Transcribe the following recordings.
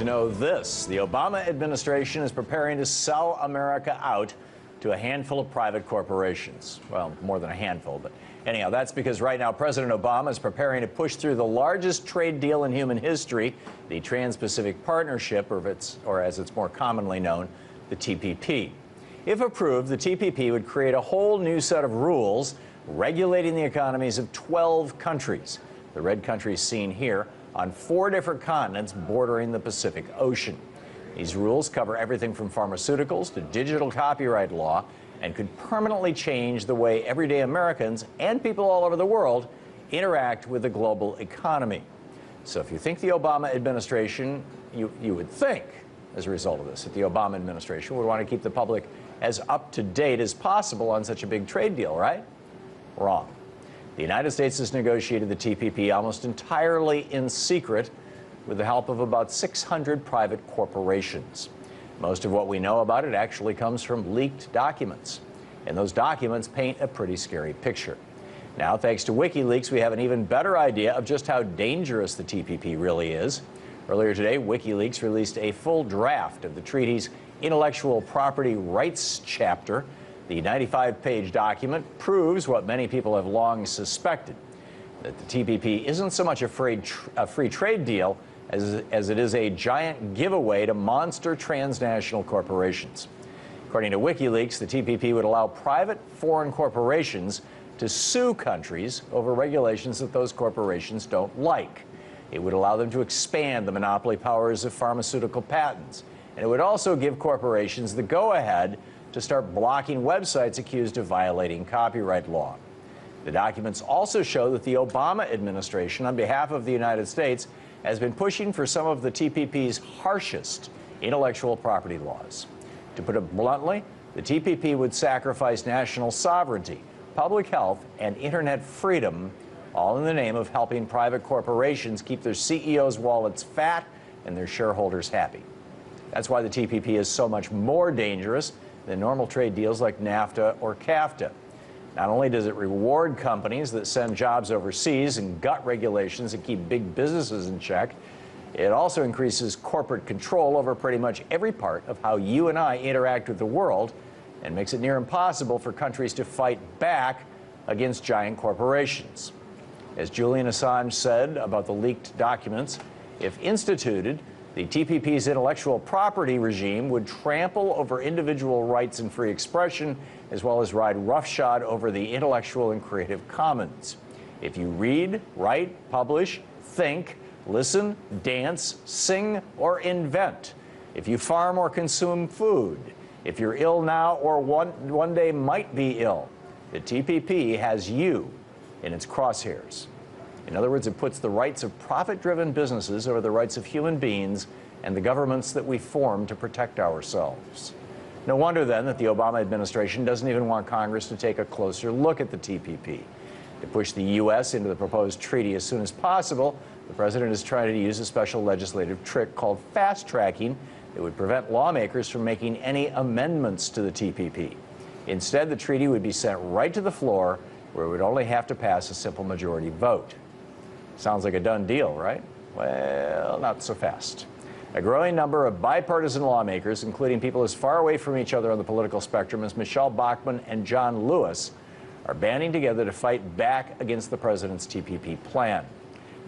know this. The Obama administration is preparing to sell America out to a handful of private corporations. Well, more than a handful, but anyhow, that's because right now President Obama is preparing to push through the largest trade deal in human history, the Trans-Pacific Partnership, or as it's more commonly known, the TPP. If approved, the TPP would create a whole new set of rules regulating the economies of 12 countries. The red countries seen here on 4 different continents bordering the Pacific Ocean. These rules cover everything from pharmaceuticals to digital copyright law and could permanently change the way everyday Americans and people all over the world interact with the global economy. So if you think the Obama administration, you would think, as a result of this, that the Obama administration would want to keep the public as up to date as possible on such a big trade deal, right? Wrong. The United States has negotiated the TPP almost entirely in secret with the help of about 600 private corporations. Most of what we know about it actually comes from leaked documents, and those documents paint a pretty scary picture. Now, thanks to WikiLeaks, we have an even better idea of just how dangerous the TPP really is. Earlier today, WikiLeaks released a full draft of the treaty's intellectual property rights chapter. The 95-page document proves what many people have long suspected, that the TPP isn't so much a free trade deal as it is a giant giveaway to monster transnational corporations. According to WikiLeaks, the TPP would allow private foreign corporations to sue countries over regulations that those corporations don't like. It would allow them to expand the monopoly powers of pharmaceutical patents. And it would also give corporations the go-ahead to start blocking websites accused of violating copyright law. The documents also show that the Obama administration, on behalf of the United States, has been pushing for some of the TPP's harshest intellectual property laws. To put it bluntly, the TPP would sacrifice national sovereignty, public health, and internet freedom, all in the name of helping private corporations keep their CEOs' wallets fat and their shareholders happy. That's why the TPP is so much more dangerous than normal trade deals like NAFTA or CAFTA. Not only does it reward companies that send jobs overseas and gut regulations that keep big businesses in check, it also increases corporate control over pretty much every part of how you and I interact with the world and makes it near impossible for countries to fight back against giant corporations. As Julian Assange said about the leaked documents, if instituted, the TPP's intellectual property regime would trample over individual rights and free expression, as well as ride roughshod over the intellectual and creative commons. If you read, write, publish, think, listen, dance, sing, or invent, if you farm or consume food, if you're ill now or one day might be ill, the TPP has you in its crosshairs. In other words, it puts the rights of profit-driven businesses over the rights of human beings and the governments that we form to protect ourselves. No wonder, then, that the Obama administration doesn't even want Congress to take a closer look at the TPP. To push the U.S. into the proposed treaty as soon as possible, the president is trying to use a special legislative trick called fast-tracking that would prevent lawmakers from making any amendments to the TPP. Instead, the treaty would be sent right to the floor, where it would only have to pass a simple majority vote. Sounds like a done deal, right? Well, not so fast. A growing number of bipartisan lawmakers, including people as far away from each other on the political spectrum as Michelle Bachmann and John Lewis, are banding together to fight back against the president's TPP plan.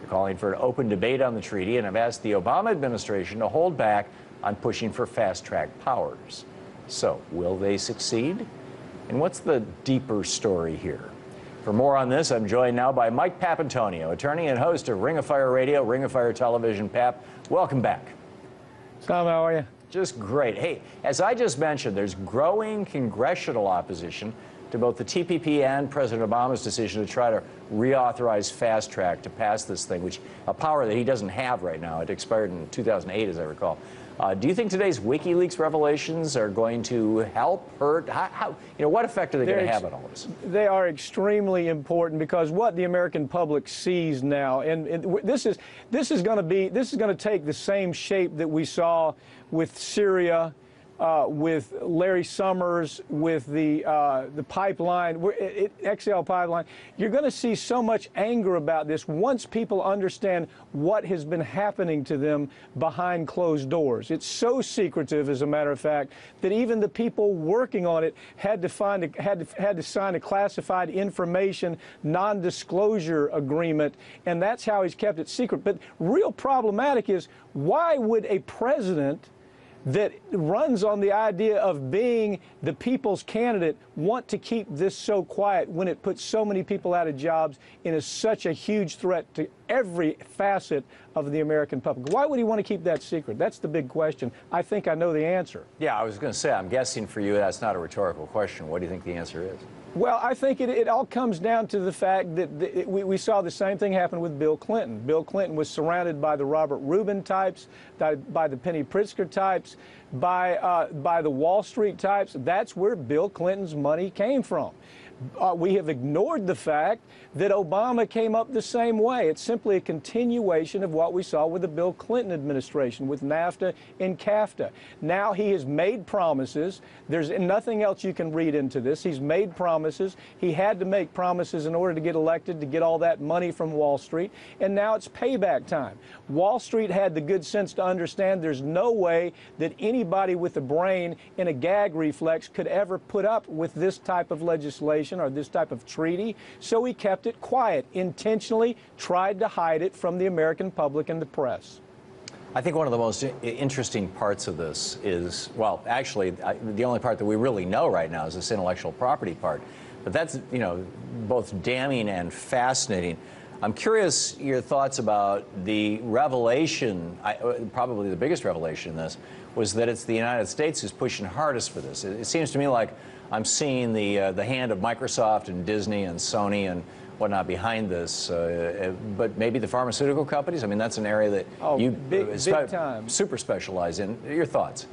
They're calling for an open debate on the treaty and have asked the Obama administration to hold back on pushing for fast-track powers. So, will they succeed? And what's the deeper story here? For more on this, I'm joined now by Mike Papantonio, attorney and host of Ring of Fire Radio, Ring of Fire Television. Pap, welcome back. Tom, how are you? Just great. Hey, as I just mentioned, there's growing congressional opposition to both the TPP and President Obama's decision to try to reauthorize fast track to pass this thing, which a power that he doesn't have right now. It expired in 2008, as I recall. Do you think today's WikiLeaks revelations are going to help, hurt? What effect are they going to have on all this? They are extremely important because what the American public sees now, and this is going to take the same shape that we saw with Syria with Larry Summers, with the pipeline, XL pipeline. You're going to see so much anger about this once people understand what has been happening to them behind closed doors. It's so secretive, as a matter of fact, that even the people working on it had to sign a classified information non-disclosure agreement, and that's how he's kept it secret. But real problematic is, why would a president that runs on the idea of being the people's candidate want to keep this so quiet when it puts so many people out of jobs and is such a huge threat to every facet of the American public? Why would he want to keep that secret? That's the big question. I think I know the answer. Yeah, I was going to say, I'm guessing for you that's not a rhetorical question. What do you think the answer is? Well, I think it all comes down to the fact that we saw the same thing happen with Bill Clinton. Bill Clinton was surrounded by the Robert Rubin types, by the Penny Pritzker types, by the Wall Street types. That's where Bill Clinton's money came from. We have ignored the fact that Obama came up the same way. It's simply a continuation of what we saw with the Bill Clinton administration, with NAFTA and CAFTA. Now he has made promises. There's nothing else you can read into this. He's made promises. He had to make promises in order to get elected, to get all that money from Wall Street, and now it's payback time. Wall Street had the good sense to understand there's no way that anybody with a brain and a gag reflex could ever put up with this type of legislation or this type of treaty, so he kept it quiet, intentionally tried to hide it from the American public and the press. I think one of the most interesting parts of this is, well, actually, the only part that we really know right now is this intellectual property part. But that's, you know, both damning and fascinating. I'm curious your thoughts about the revelation, probably the biggest revelation in this, was that it's the United States who's pushing hardest for this. It seems to me like I'm seeing the hand of Microsoft and Disney and Sony and whatnot behind this, but maybe the pharmaceutical companies. I mean, that's an area that you big time. Super specialize in. Your thoughts?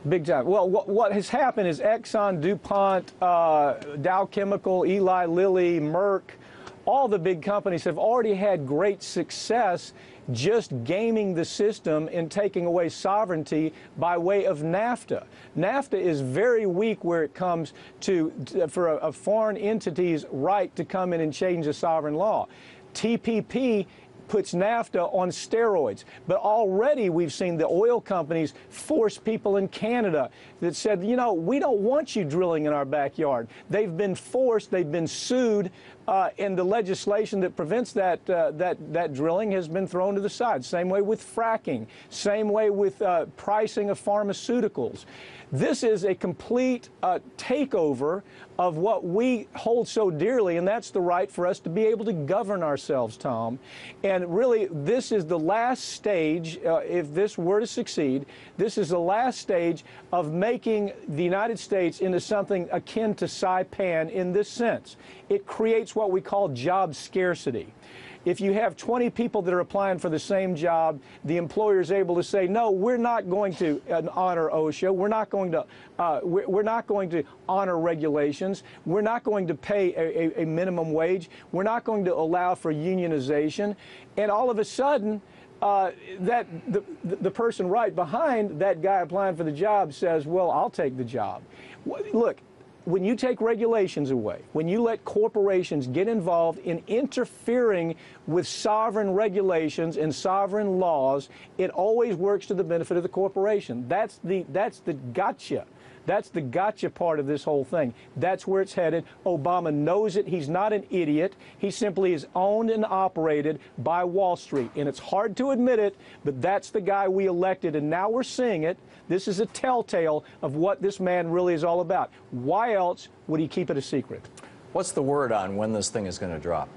Big time. Well, what has happened is Exxon, DuPont, Dow Chemical, Eli Lilly, Merck, all the big companies have already had great success just gaming the system and taking away sovereignty by way of NAFTA. NAFTA is very weak where it comes for a foreign entity's right to come in and change a sovereign law. TPP puts NAFTA on steroids. But already we've seen the oil companies force people in Canada that said, you know, we don't want you drilling in our backyard. They've been forced, they've been sued, and the legislation that prevents that drilling has been thrown to the side. Same way with fracking, same way with pricing of pharmaceuticals. This is a complete takeover of what we hold so dearly, and that's the right for us to be able to govern ourselves, Tom. And really, this is the last stage, if this were to succeed, this is the last stage of making the United States into something akin to Saipan in this sense. It creates what we call job scarcity. If you have 20 people that are applying for the same job, the employer is able to say, no, we're not going to honor OSHA. We're not going to honor regulations. We're not going to pay a minimum wage. We're not going to allow for unionization. And all of a sudden, the person right behind that guy applying for the job says, well, I'll take the job. Look, when you take regulations away, when you let corporations get involved in interfering with sovereign regulations and sovereign laws, it always works to the benefit of the corporation. That's the gotcha. That's the gotcha part of this whole thing. That's where it's headed. Obama knows it. He's not an idiot. He simply is owned and operated by Wall Street. And it's hard to admit it, but that's the guy we elected, and now we're seeing it. This is a telltale of what this man really is all about. Why else would he keep it a secret? What's the word on when this thing is going to drop?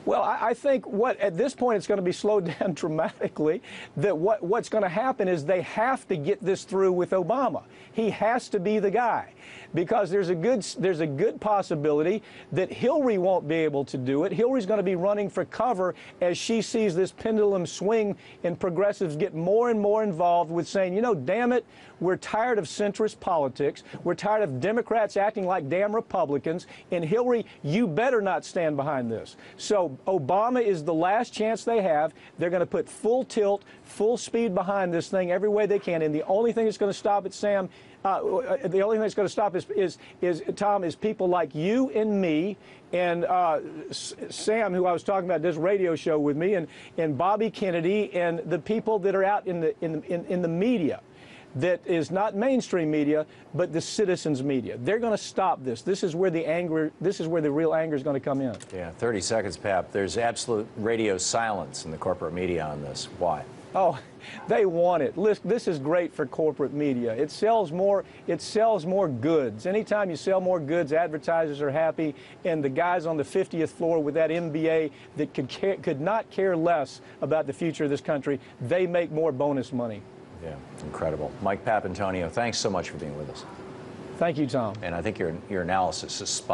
Well, I think at this point it's going to be slowed down dramatically. That what's going to happen is they have to get this through with Obama. He has to be the guy, because there's a good possibility that Hillary won't be able to do it. Hillary's going to be running for cover as she sees this pendulum swing and progressives get more and more involved with saying, you know, damn it, we're tired of centrist politics. We're tired of Democrats acting like damn Republicans. And Hillary, you better not stand behind this. So Obama is the last chance they have. They're going to put full tilt, full speed behind this thing every way they can. And the only thing that's going to stop it, Sam, the only thing that's going to stop Tom, is people like you and me, and Sam, who I was talking about, does radio show with me, and Bobby Kennedy, and the people that are out in the media. That is not mainstream media, but the citizens' media. They're going to stop this. This is where the anger. This is where the real anger is going to come in. Yeah, 30 seconds, Pap. There's absolute radio silence in the corporate media on this. Why? Oh, they want it. This is great for corporate media. It sells more. It sells more goods. Anytime you sell more goods, advertisers are happy. And the guys on the 50th floor with that MBA that could not care less about the future of this country, they make more bonus money. Yeah, incredible. Mike Papantonio, thanks so much for being with us. Thank you, Tom. And I think your analysis is spot on.